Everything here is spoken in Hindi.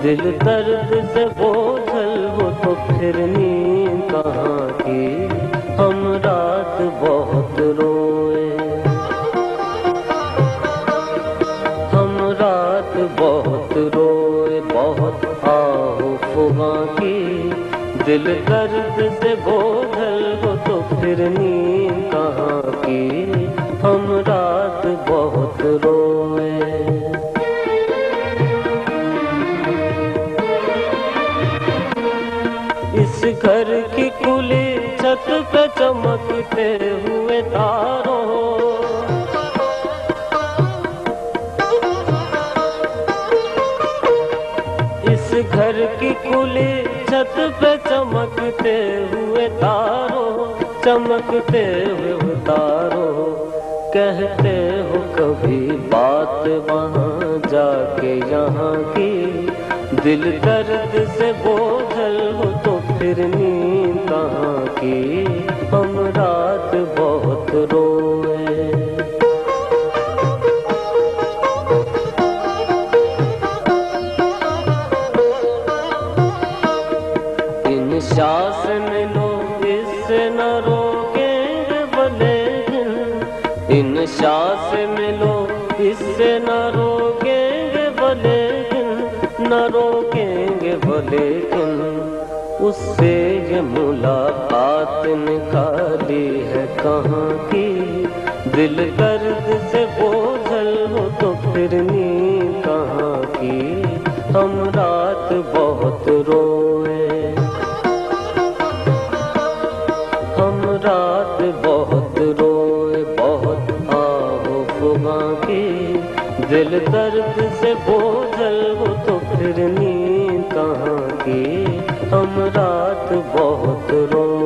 दिल दर्द से बोझल हो तो फिर नींद कहाँ की। हम रात बहुत रोए, हम रात बहुत रोए, बहुत आहू फुगा की। दिल दर्द से बोझल हो तो फिर नींद कहाँ की। हम रात बहुत रोए। इस घर की खुली छत पे चमकते हुए तारों, इस घर की खुली छत पे चमकते हुए तारों, चमकते हुए तारों। कहते हो कभी बात वहाँ जाके यहाँ की। दिल दर्द से बोझल हो तो फिर नींद कहाँ की। हम रात बहुत रोए। इन सांस में लो इससे न रोकेंगे भले दिन। इन सांस में लो इससे न रोकेंगे भले दिन, न रोकेंगे भले दिन। उससे ये मुलाकात निकाली है कहाँ की। दिल दर्द से बोझल हो तो फिर नींद कहाँ की। हम रात बहुत रोए, हम रात बहुत रोए, बहुत आहू फुगा की। दिल दर्द से बोझल हो तो फिर नींद कहाँ की। हम रात बहुत रोए।